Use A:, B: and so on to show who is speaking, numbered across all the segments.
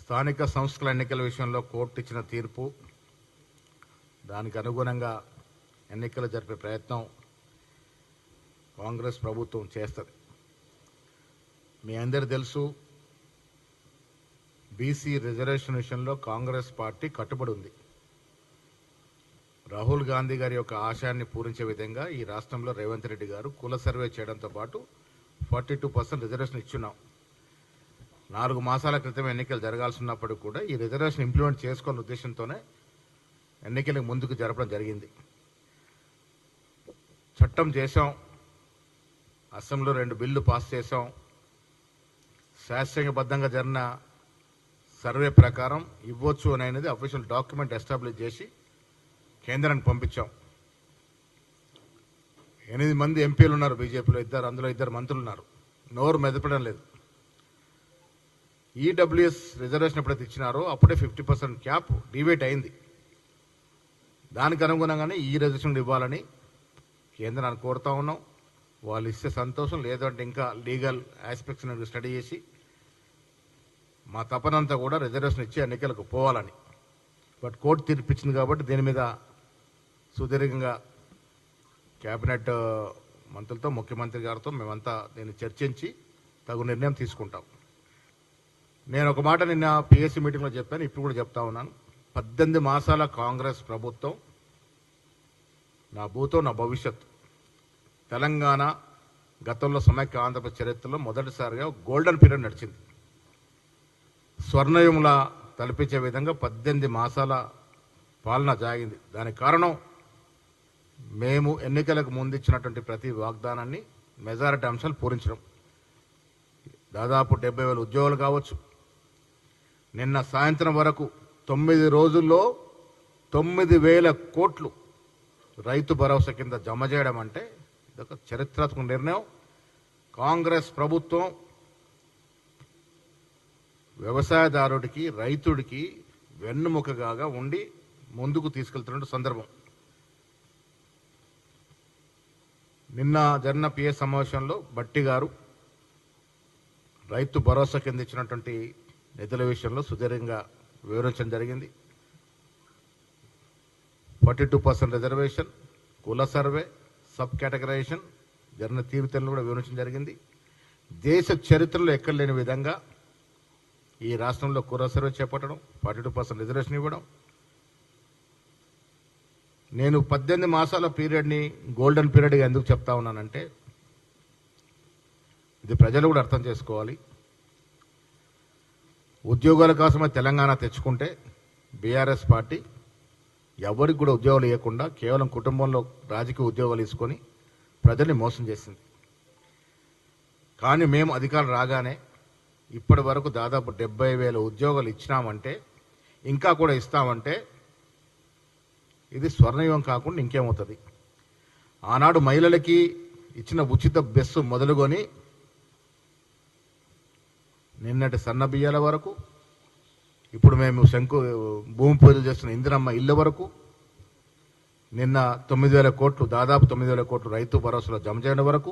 A: స్థానిక సంస్థల ఎన్నికల విషయంలో కోర్టు ఇచ్చిన తీర్పు, దానికి అనుగుణంగా ఎన్నికలు జరిపే ప్రయత్నం కాంగ్రెస్ ప్రభుత్వం చేస్తుంది. మీ అందరికీ తెలుసు, బీసీ రిజర్వేషన్ విషయంలో కాంగ్రెస్ పార్టీ కట్టుబడి ఉంది. రాహుల్ గాంధీ గారి యొక్క ఆశయాన్ని పూరించే విధంగా ఈ రాష్ట్రంలో రేవంత్ రెడ్డి గారు కుల సర్వే చేయడంతో పాటు 42% రిజర్వేషన్ ఇచ్చున్నాం. 4 మాసాల క్రితం ఎన్నికలు జరగాల్సి ఉన్నప్పటికీ కూడా ఈ రిజర్వేషన్ ఇంప్లిమెంట్ చేసుకోవాలనే ఉద్దేశంతోనే ఎన్నికలకు ముందుకు జరపడం జరిగింది. చట్టం చేశాం, అసెంబ్లీలో 2 బిల్లు పాస్ చేశాం. శాస్త్రీయబద్ధంగా జరిగిన సర్వే ప్రకారం ఇవ్వచ్చు అనేది అఫీషియల్ డాక్యుమెంట్ ఎస్టాబ్లిష్ చేసి కేంద్రానికి పంపించాం. 8 మంది ఎంపీలు ఉన్నారు బీజేపీలో, అందులో 2 మంత్రులు ఉన్నారు. నోరు మెదపడం లేదు. ఈడబ్ల్యూఎస్ రిజర్వేషన్ ఎప్పుడైతే ఇచ్చినారో అప్పుడే 50% క్యాప్ డివేట్ అయింది. దానికి అనుగుణంగానే ఈ రిజర్వేషన్ ఇవ్వాలని కేంద్రాన్ని కోరుతా ఉన్నాం. వాళ్ళు ఇస్తే సంతోషం, లేదంటే ఇంకా లీగల్ ఆస్పెక్ట్స్ స్టడీ చేసి మా తపనంతా కూడా రిజర్వేషన్ ఇచ్చి ఎన్నికలకు పోవాలని. బట్ కోర్టు తీర్పిచ్చింది కాబట్టి దీని మీద సుదీర్ఘంగా కేబినెట్ మంత్రులతో, ముఖ్యమంత్రి గారితో మేమంతా దీన్ని చర్చించి తగు నిర్ణయం తీసుకుంటాం. నేను ఒక మాట నిన్న పిఎస్సి మీటింగ్లో చెప్పాను, ఇప్పుడు కూడా చెప్తా ఉన్నాను. 18 మాసాల కాంగ్రెస్ ప్రభుత్వం నా భూతో నా భవిష్యత్తు. తెలంగాణ గతంలో సమైక్య ఆంధ్రప్రదేశ్ చరిత్రలో మొదటిసారిగా గోల్డెన్ పీరియడ్ నడిచింది. స్వర్ణయుములా తలపించే విధంగా 18 మాసాల పాలన జాగింది. దానికి కారణం మేము ఎన్నికలకు ముందు ఇచ్చినటువంటి ప్రతి వాగ్దానాన్ని మెజారిటీ అంశాలు పూరించడం. దాదాపు 70,000 ఉద్యోగాలు కావచ్చు. నిన్న సాయంత్రం వరకు 9 రోజుల్లో 9,000 కోట్లు రైతు భరోసా కింద జమ చేయడం అంటే ఇదొక చరిత్రాత్మక నిర్ణయం. కాంగ్రెస్ ప్రభుత్వం వ్యవసాయదారుడికి, రైతుడికి వెన్నుముకగా ఉండి ముందుకు తీసుకెళ్తున్న సందర్భం. నిన్న జరిగిన పిఎస్ సమావేశంలో బట్టి గారు రైతు భరోసా కింద ఇచ్చినటువంటి నిధుల విషయంలో సుదీర్ఘంగా వివరించడం జరిగింది. 42% రిజర్వేషన్, కుల సర్వే, సబ్ కేటగరైజేషన్ జరిగిన తీరుతెన్నులు కూడా వివరించడం జరిగింది. దేశ చరిత్రలో ఎక్కడ లేని విధంగా ఈ రాష్ట్రంలో కుల సర్వే చేపట్టడం, 42% రిజర్వేషన్ ఇవ్వడం. నేను 18 మాసాల పీరియడ్ని గోల్డెన్ పీరియడ్గా ఎందుకు చెప్తా ఉన్నానంటే, ఇది ప్రజలు కూడా అర్థం చేసుకోవాలి. ఉద్యోగాల కోసమే తెలంగాణ తెచ్చుకుంటే బీఆర్ఎస్ పార్టీ ఎవరికి కూడా ఉద్యోగాలు ఇవ్వకుండా కేవలం కుటుంబంలో రాజకీయ ఉద్యోగాలు తీసుకొని ప్రజల్ని మోసం చేసింది. కానీ మేము అధికారం రాగానే ఇప్పటి వరకు దాదాపు 70,000 ఉద్యోగాలు ఇచ్చినామంటే, ఇంకా కూడా ఇస్తామంటే ఇది స్వర్ణయుగం కాకుండా ఇంకేమవుతుంది. ఆనాడు మహిళలకి ఇచ్చిన ఉచిత బస్సు మొదలుకొని నిన్నటి సన్న బియ్యాల వరకు, ఇప్పుడు మేము భూమి పూజలు చేస్తున్న ఇందిరమ్మ ఇళ్ళ వరకు, నిన్న 9,000 కోట్లు, దాదాపు 9,000 కోట్లు రైతు భరోసాలో జమ చేయడం వరకు,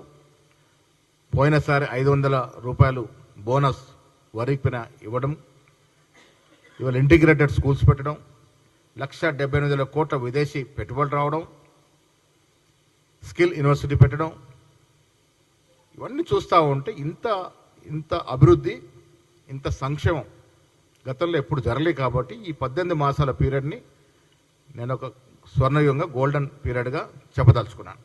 A: పోయినసారి 500 రూపాయలు బోనస్ వరికిన ఇవ్వడం, ఇవాళ ఇంటిగ్రేటెడ్ స్కూల్స్ పెట్టడం, 1,78,000 కోట్ల విదేశీ పెట్టుబడులు రావడం, స్కిల్ యూనివర్సిటీ పెట్టడం, ఇవన్నీ చూస్తూ ఉంటే ఇంత అభివృద్ధి, ఇంత సంక్షేమం గతంలో ఎప్పుడు జరగలేదు. కాబట్టి ఈ 18 మాసాల పీరియడ్ని నేను ఒక స్వర్ణయుగంగా, గోల్డెన్ పీరియడ్గా చెప్పదలుచుకున్నాను.